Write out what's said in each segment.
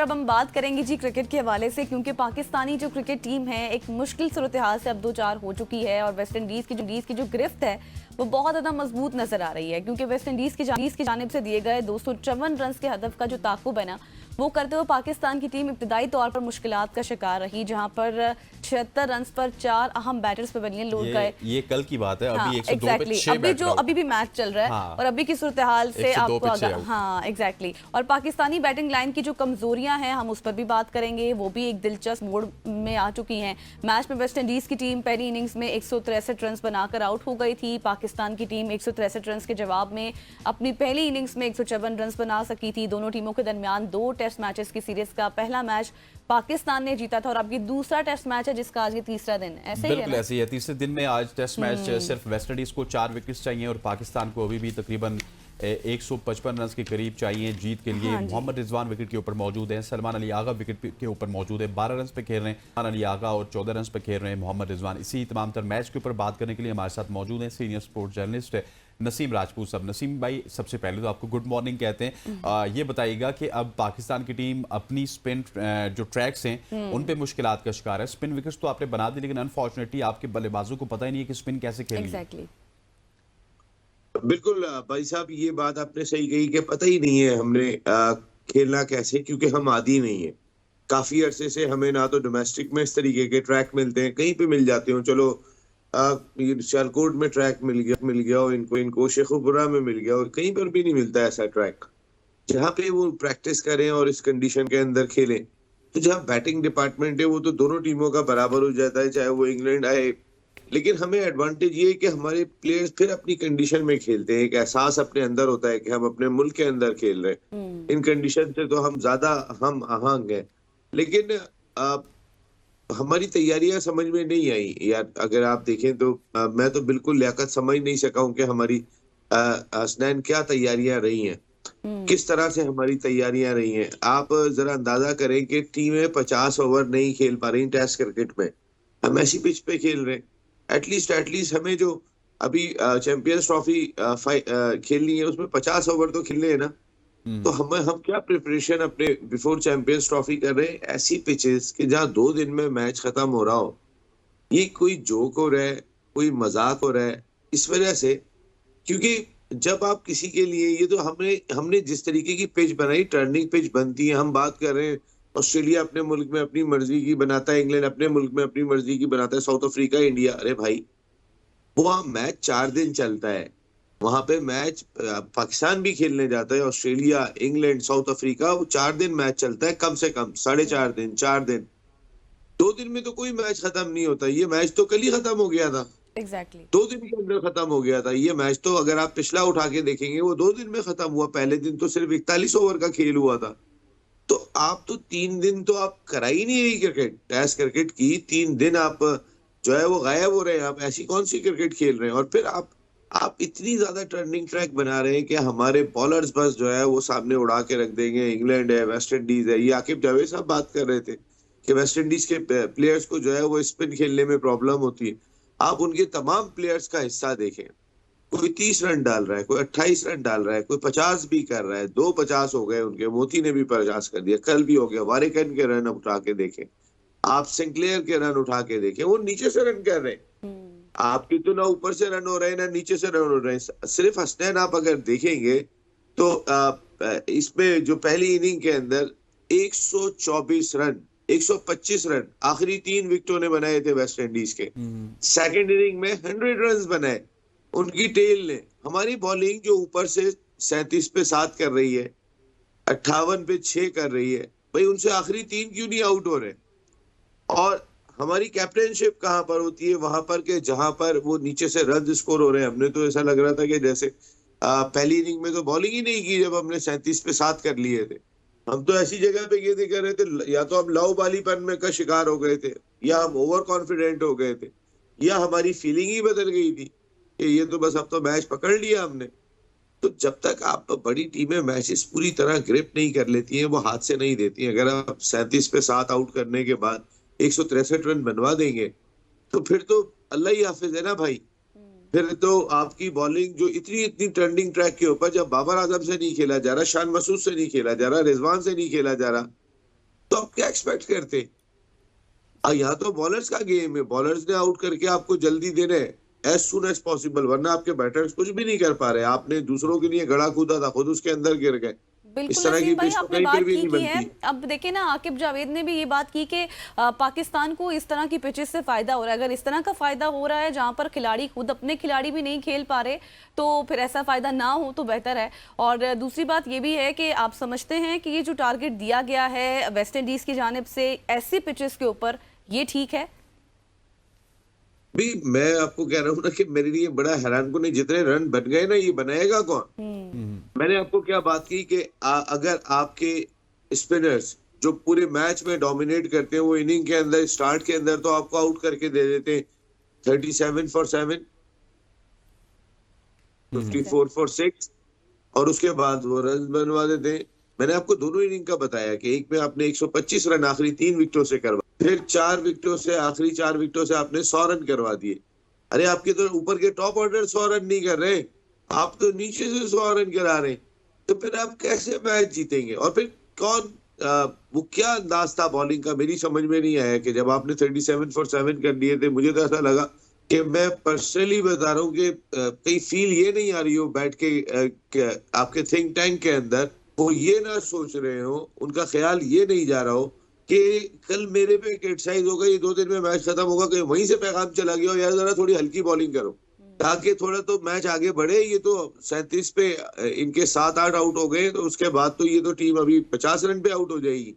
अब हम बात करेंगे जी क्रिकेट के हवाले से, क्योंकि पाकिस्तानी जो क्रिकेट टीम है एक मुश्किल सूरत हाल से अब दो चार हो चुकी है और वेस्ट इंडीज की जो गिरफ्त है वो बहुत ज़्यादा मजबूत नजर आ रही है, क्योंकि वेस्ट इंडीज की जानिब से दिए गए 254 रन के हदफ का जो ताकुब है ना वो करते हुए पाकिस्तान की टीम इब्तदाई तौर पर मुश्किलात का शिकार रही, जहां पर 76 रन पर 4 अहम बैटर्स पवेलियन लौट गए। ये कल की बात है। हाँ, अभी 102 पे 6 अभी भी मैच चल रहा है। हाँ, और अभी की सूरत हाल से आपको हाँ एग्जैक्टली और पाकिस्तानी बैटिंग लाइन की जो कमजोरियां हैं हम उस पर भी बात करेंगे, वो भी एक दिलचस्प मोड़ में आ चुकी हैं। मैच में वेस्ट इंडीज की टीम पहली इनिंग्स में 163 रन बनाकर आउट हो गई थी। पाकिस्तान की टीम 163 रन के जवाब में अपनी पहली इनिंग्स में 154 रन बना सकी थी। दोनों टीमों के दरमियान 2 टेस्ट मैचेस की सीरीज का पहला मैच पाकिस्तान ने जीता था और अब ये दूसरा टेस्ट मैच है जिसका आज ये तीसरा दिन ऐसे ही है। बिल्कुल ऐसे ही है। तीसरे दिन में आज टेस्ट मैच सिर्फ वेस्ट इंडीज को 4 विकेट्स चाहिए और पाकिस्तान को अभी भी तकरीबन 155 रन के करीब चाहिए जीत के लिए। मोहम्मद रिजवान विकेट के ऊपर मौजूद हैं, सलमान अली आगा विकेट के ऊपर मौजूद है, 12 रन पे खेल रहे हैं सलमान अली आगा और 14 रन पे खेल रहे हैं मोहम्मद रिजवान। इसी तमाम तर मैच के ऊपर बात करने के लिए हमारे साथ मौजूद हैं senior sports journalist Naseem Rajput साहब। नसीम भाई, सबसे पहले तो आपको गुड मॉर्निंग कहते हैं। ये बताइएगा कि अब पाकिस्तान की टीम अपनी स्पिन जो ट्रैक्स हैं उन पे मुश्किलात का शिकार है। स्पिन विकेट्स तो आपने बना दी, लेकिन अनफॉर्चुनेटली आपके बल्लेबाजों को पता ही नहीं है कि स्पिन कैसे खेलनी है। बिल्कुल भाई साहब, ये बात आपने सही कही कि पता ही नहीं है हमने खेलना कैसे, क्योंकि हम आदी नहीं है। काफी अरसे से हमें ना तो डोमेस्टिक में इस तरीके के ट्रैक मिलते हैं, कहीं पे मिल जाते हो, चलो सियालकोट में ट्रैक मिल गया और इनको शेखुपुरा में मिल गया, और कहीं पर भी नहीं मिलता ऐसा ट्रैक जहाँ पे वो प्रैक्टिस करें और इस कंडीशन के अंदर खेलें। तो जहाँ बैटिंग डिपार्टमेंट है वो तो दोनों टीमों का बराबर हो जाता है, चाहे वो इंग्लैंड आए। लेकिन हमें एडवांटेज ये है कि हमारे प्लेयर्स फिर अपनी कंडीशन में खेलते हैं, एक एहसास अपने अंदर होता है कि हम अपने मुल्क के अंदर खेल रहे हैं। इन कंडीशन से तो हम ज्यादा हम आहंग हैं, लेकिन हमारी तैयारियां समझ में नहीं आई यार। अगर आप देखें तो मैं तो बिल्कुल लियाकत समझ नहीं सका हूं कि हमारी हसनैन क्या तैयारियां रही हैं, किस तरह से हमारी तैयारियां रही हैं। आप जरा अंदाजा करें कि टीमें 50 ओवर नहीं खेल पा रही टेस्ट क्रिकेट में, हम ऐसी पिच पे खेल रहे हैं। एटलीस्ट हमें जो अभी चैंपियंस ट्रॉफी खेलनी है उसमें 50 ओवर तो खेलने हैं ना। तो हम क्या प्रिपरेशन अपने बिफोर चैंपियंस ट्रॉफी कर रहे हैं ऐसी पिचेस कि जहां 2 दिन में मैच खत्म हो रहा हो। ये कोई जोक हो रहा है, कोई मजाक हो रहा है इस वजह से, क्योंकि जब आप किसी के लिए ये तो हमने जिस तरीके की पिच बनाई, टर्निंग पिच बनती है। हम बात कर रहे हैं ऑस्ट्रेलिया अपने मुल्क में अपनी मर्जी की बनाता है, इंग्लैंड अपने मुल्क में अपनी मर्जी की बनाता है, साउथ अफ्रीका, इंडिया। अरे भाई, वहां मैच 4 दिन चलता है, वहां पे मैच पाकिस्तान भी खेलने जाता है, ऑस्ट्रेलिया, इंग्लैंड, साउथ अफ्रीका, वो 4 दिन मैच चलता है, कम से कम 4.5 दिन, 4 दिन। 2 दिन में तो कोई मैच खत्म नहीं होता। ये मैच तो कल ही खत्म हो गया था। एग्जैक्टली 2 दिन के अंदर खत्म हो गया था ये मैच। तो अगर आप पिछला उठा के देखेंगे वो 2 दिन में खत्म हुआ। पहले दिन तो सिर्फ 41 ओवर का खेल हुआ था। तो आप तो 3 दिन तो आप करा ही नहीं रही क्रिकेट, टेस्ट क्रिकेट की 3 दिन आप जो है वो गायब हो रहे हैं। आप ऐसी कौन सी क्रिकेट खेल रहे हैं? और फिर आप इतनी ज्यादा टर्निंग ट्रैक बना रहे हैं कि हमारे बॉलर्स बस जो है वो सामने उड़ा के रख देंगे। इंग्लैंड है, वेस्ट इंडीज है। ये आकिब जावेद साहब बात कर रहे थे कि वेस्ट इंडीज के प्लेयर्स को जो है वो स्पिन खेलने में प्रॉब्लम होती है। आप उनके तमाम प्लेयर्स का हिस्सा देखें, कोई 30 रन डाल रहा है, कोई 28 रन डाल रहा है, कोई 50 भी कर रहा है। 2 50 हो गए उनके, मोती ने भी 50 कर दिया, कल भी हो गया। वारिकन के रन उठा के देखें, आप सिंक्लेयर के रन उठा के देखें, वो नीचे से रन कर रहे हैं। आपके तो ना ऊपर से रन हो रहे हैं ना नीचे से रन हो रहे हैं। सिर्फ हसनैन आप अगर देखेंगे तो इसमें जो पहली इनिंग के अंदर 124 रन, 125 रन आखिरी 3 विकेटों ने बनाए थे वेस्ट इंडीज के। सेकंड इनिंग में 100 रन बनाए उनकी टेल ने। हमारी बॉलिंग जो ऊपर से 37 पे 7 कर रही है, 58 पे 6 कर रही है, भाई उनसे आखिरी 3 क्यों नहीं आउट हो रहे? और हमारी कैप्टनशिप कहां पर होती है? वहां पर के जहां पर वो नीचे से रन स्कोर हो रहे हैं। हमने तो ऐसा लग रहा था कि जैसे पहली इनिंग में तो बॉलिंग ही नहीं की जब हमने 37 पे 7 कर लिए थे। हम तो ऐसी जगह पे ये कर रहे थे, या तो हम लाउबालीपन में का शिकार हो गए थे, या हम ओवर कॉन्फिडेंट हो गए थे, या हमारी फीलिंग ही बदल गई थी कि ये तो बस अब तो मैच पकड़ लिया हमने। तो जब तक आप बड़ी टीमें मैचेस पूरी तरह ग्रिप नहीं कर लेती हैं, वो हाथ से नहीं देती हैं। अगर आप 37 पे 7 आउट करने के बाद 163 रन बनवा देंगे तो फिर तो अल्लाह ही हाफिज है ना भाई। फिर तो आपकी बॉलिंग जो इतनी टर्निंग ट्रैक के ऊपर, जब बाबर आजम से नहीं खेला जा रहा, शान मसूद से नहीं खेला जा रहा, रिजवान से नहीं खेला जा रहा, आप क्या एक्सपेक्ट करते? यहाँ तो बॉलर्स का गेम है, बॉलर्स ने आउट करके आपको जल्दी देना है एज सुन एज पॉसिबल, वरना आपके बैटर्स कुछ भी नहीं कर पा रहे। आपने दूसरों के लिए गड़ा कूदा था, खुद उसके अंदर गिर गए। बिल्कुल इस तरह की नसीम भाई, पिच तो आपने कहीं बात पर भी की नहीं है। बनती। अब देखिए ना, आकिब जावेद ने भी ये बात की कि पाकिस्तान को इस तरह की पिचेस से फायदा हो रहा है। अगर इस तरह का फायदा हो रहा है जहां पर खिलाड़ी खुद अपने खिलाड़ी भी नहीं खेल पा रहे, तो फिर ऐसा फायदा ना हो तो बेहतर है। और दूसरी बात ये भी है कि आप समझते हैं कि ये जो टारगेट दिया गया है वेस्ट इंडीज की जानिब से ऐसी पिचेस के ऊपर, ये ठीक है? भी मैं आपको कह रहा हूँ ना कि मेरे लिए बड़ा हैरान कुन, जितने रन बन गए ना, ये बनाएगा कौन? मैंने आपको क्या बात की कि अगर आपके स्पिनर्स जो पूरे मैच में डोमिनेट करते हैं, वो इनिंग के अंदर स्टार्ट के अंदर तो आपको आउट करके दे देते हैं 37 for 7, 54 for 6, और उसके बाद वो रन बनवा देते हैं। मैंने आपको दोनों इनिंग का बताया कि एक में आपने 125 रन आखिरी 3 विकेटों से करवा, फिर 4 विकेटों से, आखिरी 4 विकेटों से आपने 100 रन करवा दिए। अरे आपके तो ऊपर के टॉप ऑर्डर 100 रन नहीं कर रहे, आप तो नीचे से 100 रन करा रहे, तो फिर आप कैसे मैच जीतेंगे? और फिर कौन वो क्या अंदाज था बॉलिंग का, मेरी समझ में नहीं आया कि जब आपने 37 for 7 कर लिए थे, मुझे तो ऐसा लगा कि मैं पर्सनली बता रहा हूँ कि कहीं फील ये नहीं आ रही हो बैठ के आपके थिंक टैंक के अंदर वो ये ना सोच रहे हो, उनका ख्याल ये नहीं जा रहा हो कि कल मेरे पे क्रिटिसाइज होगा, ये 2 दिन में मैच खत्म होगा, कि वहीं से पैगाम चला गया हो यार जरा थोड़ी हल्की बॉलिंग करो ताकि थोड़ा तो मैच आगे बढ़े। ये तो 37 पे इनके 7-8 आउट हो गए, तो उसके बाद तो ये तो टीम अभी 50 रन पे आउट हो जाएगी।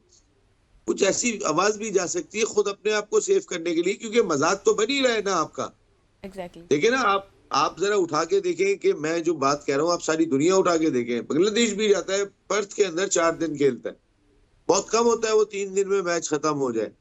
कुछ ऐसी आवाज भी जा सकती है खुद अपने आप को सेव करने के लिए, क्योंकि मजाक तो बन ही रहा है ना आपका। एग्जैक्टली। देखिए ना, आप जरा उठा के देखें कि मैं जो बात कह रहा हूँ आप सारी दुनिया उठा के देखें। बांग्लादेश भी जाता है, पर्थ के अंदर 4 दिन खेलता है, बहुत कम होता है वो 3 दिन में मैच खत्म हो जाए।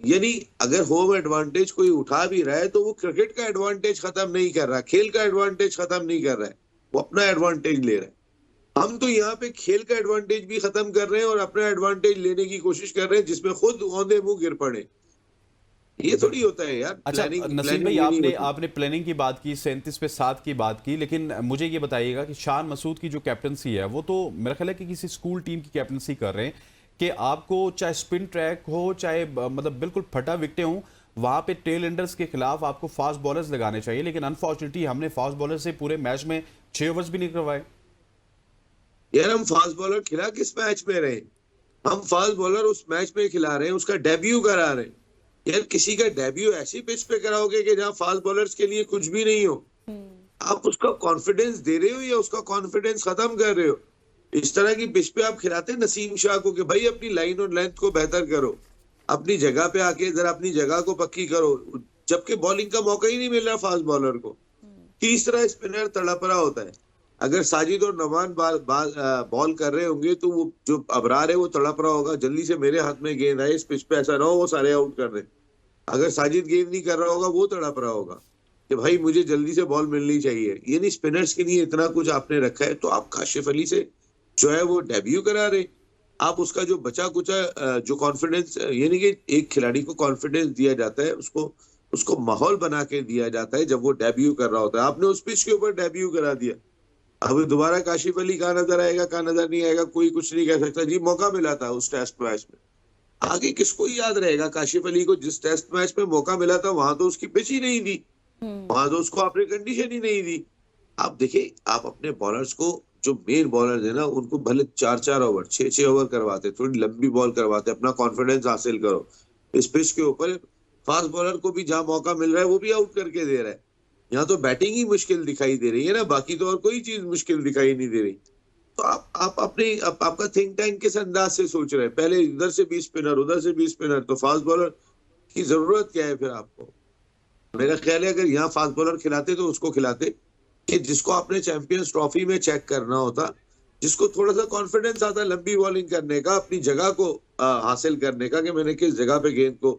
यानी अगर होम एडवांटेज कोई उठा भी रहा है तो वो क्रिकेट का एडवांटेज खत्म नहीं कर रहा, खेल का एडवांटेज खत्म नहीं कर रहा है, वो अपना एडवांटेज ले रहा है। हम तो यहाँ पे खेल का एडवांटेज भी खत्म कर रहे हैं और अपना एडवांटेज लेने की कोशिश कर रहे हैं, जिसमें खुद औंधे मुंह गिर पड़े। ये थोड़ी होता है यार। अच्छा नसीम भाई, आपने प्लानिंग की बात की, 37 पे 7 की बात की, लेकिन मुझे ये बताइएगा कि शान मसूद की जो कैप्टनसी है वो तो मेरा ख्याल है कि किसी स्कूल टीम की कैप्टनसी कर रहे हैं कि आपको चाहे स्पिन ट्रैक हो, चाहे मतलब बिल्कुल फटा विकेटें हो, वहां पे टेल एंडर्स के खिलाफ आपको फास्ट बॉलर्स लगाने चाहिए। लेकिन अनफॉर्चुनेटली हमने फास्ट बॉलर से पूरे मैच में 6 ओवर्स भी नहीं करवाए। यार हम फास्ट बॉलर खिला किस मैच में रहे? हम फास्ट बॉलर उस मैच में खिला रहे हैं, उसका डेब्यू करा रहे हैं। यार किसी का डेब्यू ऐसी पिच पे कराओगे कि जहां फास्ट बॉलर्स के लिए कुछ भी नहीं हो, आप उसका कॉन्फिडेंस दे रहे हो या उसका कॉन्फिडेंस खत्म कर रहे हो? इस तरह की पिच पे आप खिलाते नसीम शाह को कि भाई अपनी लाइन और लेंथ को बेहतर करो, अपनी जगह पे आके जरा अपनी जगह को पक्की करो, जबकि बॉलिंग का मौका ही नहीं मिल रहा फास्ट बॉलर को। तीसरा स्पिनर तड़प रहा होता है। अगर साजिद और नवान बॉल कर रहे होंगे तो वो जो अबरार है वो तड़प रहा होगा, जल्दी से मेरे हाथ में गेंद आए, इस पिच पे ऐसा ना हो वो सारे आउट कर रहे। अगर साजिद गेंद नहीं कर रहा होगा वो तड़प रहा होगा कि भाई मुझे जल्दी से बॉल मिलनी चाहिए। यानी स्पिनर्स के लिए इतना कुछ आपने रखा है, तो आप काशिफ अली से जो है वो डेब्यू करा रहे, आप उसका जो बचा कुचा जो कॉन्फिडेंस, यानी कि एक खिलाड़ी को कॉन्फिडेंस दिया जाता है, उसको माहौल बना के दिया जाता है जब वो डेब्यू कर रहा होता है। आपने उस पिच के ऊपर डेब्यू करा दिया, अब दोबारा काशिफ अली कहाँ नजर आएगा, कहाँ नजर नहीं आएगा, कोई कुछ नहीं कह सकता। जी मौका मिला था उस टेस्ट मैच में, आगे किसको याद रहेगा? काशिफ अली को जिस टेस्ट मैच में मौका मिला था वहां तो उसकी पिच ही नहीं दी, वहां तो उसको आपने कंडीशन ही नहीं दी। आप देखिए, आप अपने बॉलर्स को, जो मेन बॉलर है ना, उनको भले 4-4 ओवर 6-6 ओवर करवाते, थोड़ी लंबी बॉल करवाते, अपना कॉन्फिडेंस हासिल करो। इस पिच के ऊपर फास्ट बॉलर को भी जहां मौका मिल रहा है वो भी आउट करके दे रहा है। यहाँ तो बैटिंग ही मुश्किल दिखाई दे रही है ना, बाकी तो और कोई चीज मुश्किल दिखाई नहीं दे रही। तो आप अपने आपका थिंक टैंक किस अंदाज से सोच रहे हैं? पहले इधर से 20 स्पिनर, उधर से 20 स्पिनर, तो फास्ट बॉलर की जरूरत क्या है फिर आपको? मेरा ख्याल है अगर यहाँ फास्ट बॉलर खिलाते तो उसको खिलाते कि जिसको आपने चैंपियंस ट्रॉफी में चेक करना होता, जिसको थोड़ा सा कॉन्फिडेंस आता लंबी बॉलिंग करने का, अपनी जगह को हासिल करने का, कि मैंने किस जगह पे गेंद को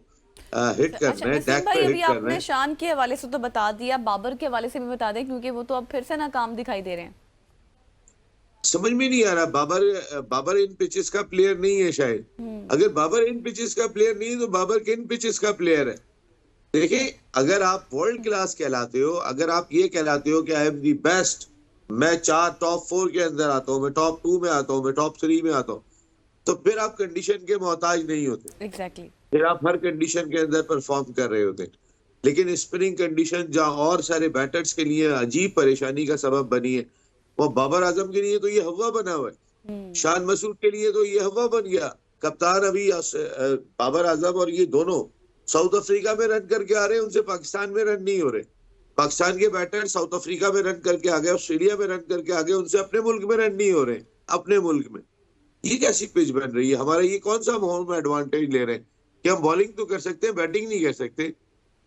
हिट करना है, टैग पे हिट करना है। शान के हवाले से तो बता दिया, बाबर के हवाले से भी बता दें, क्योंकि वो तो अब फिर से नाकाम दिखाई दे रहे हैं। समझ में नहीं आ रहा, बाबर इन पिचेस का प्लेयर नहीं है शायद। अगर बाबर इन पिचेस का प्लेयर नहीं है तो बाबर किन पिचेस का प्लेयर है? देखिए, अगर आप वर्ल्ड क्लास कहलाते हो, अगर आप ये कहलाते हो कि आई एम दी बेस्ट, मैं 4 टॉप 4 के अंदर आता हूँ, मैं टॉप 2 में आता हूँ, मैं टॉप 3 में आता हूँ, तो फिर आप कंडीशन के मोहताज नहीं होते, एग्जैक्टली। फिर आप हर कंडीशन के अंदर परफॉर्म कर रहे होते। लेकिन स्पिनिंग कंडीशन जहां और सारे बैटर्स के लिए अजीब परेशानी का सबब बनी है, वो बाबर आजम के लिए तो ये हवा बना हुआ है, शान मसूद के लिए तो ये हवा बन गया। कप्तान अभी बाबर आजम और ये दोनों साउथ अफ्रीका में रन करके आ रहे हैं, उनसे पाकिस्तान में रन नहीं हो रहे। पाकिस्तान के बैटर साउथ अफ्रीका में रन करके आ गए, ऑस्ट्रेलिया में रन करके आ गए, उनसे अपने मुल्क में रन नहीं हो रहे, अपने मुल्क में। ये कैसी पिच बन रही है हमारा? ये कौन सा होम एडवांटेज ले रहे हैं कि हम बॉलिंग तो कर सकते हैं, बैटिंग नहीं कर सकते?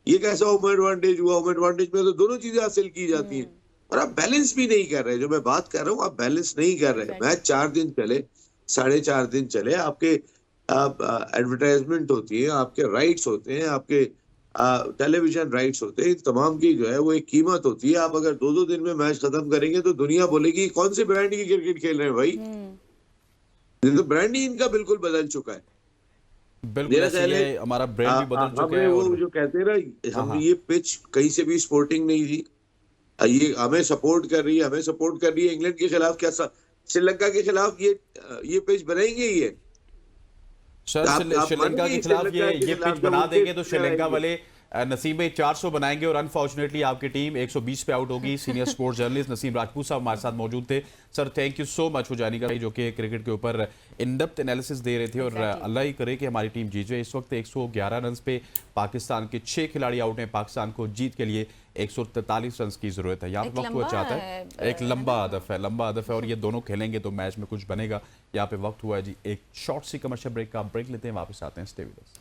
ये कैसा होम एडवांटेज हुआ? होम एडवांटेज में तो दोनों चीजें हासिल की जाती हैं, और आप बैलेंस भी नहीं कर रहे। जो मैं बात कर रहा हूँ, आप बैलेंस नहीं कर रहे। मैच 4 दिन चले, 4.5 दिन चले, आपके एडवर्टाइजमेंट होती है, आपके राइट्स होते हैं, आपके टेलीविजन राइट्स होते हैं, तमाम की जो है वो एक कीमत होती है। आप अगर 2-2 दिन में मैच खत्म करेंगे तो दुनिया बोलेगी कौन से ब्रांड की क्रिकेट खेल रहे हैं भाई। ये तो ब्रांड ही इनका बिल्कुल बदल चुका है। बिल्कुल मेरा ऐसे ख्याल है ही हमारा ब्रांड भी बदल चुका हमने है। वो और जो कहते हैं ना, हाँ, हम हाँ। ये पिच कहीं से भी स्पोर्टिंग नहीं थी, ये हमें सपोर्ट कर रही है, हमें सपोर्ट कर रही है। इंग्लैंड के खिलाफ क्या श्रीलंका के खिलाफ ये पिच बनाएंगे ही है। सर आप श्रीलंका मानेंगे के खिलाफ श्रीलंका के ये खिलाफ पिच जब बना उनके देंगे तो श्रीलंका आएंगे। वाले नसीब में 400 बनाएंगे और अनफॉर्चुनेटली आपकी टीम 120 पे आउट होगी। Senior sports journalist Naseem Rajput साहब हमारे साथ मौजूद थे। Sir thank you so much हो जाने का, जो कि क्रिकेट के ऊपर इन डेप्थ एनालिसिस दे रहे थे। और अल्लाह ही करे कि हमारी टीम जीत जाए। इस वक्त 111 रन पे पाकिस्तान के 6 खिलाड़ी आउट हैं। पाकिस्तान को जीत के लिए 143 रन की जरूरत है। यहाँ पे वक्त हुआ चाहता है, एक लंबा हदफ है और ये दोनों खेलेंगे तो मैच में कुछ बनेगा। यहाँ पे वक्त हुआ है जी एक शॉर्ट सी कमर्शियल ब्रेक का। ब्रेक लेते हैं, वापस आते हैं। Stay with us.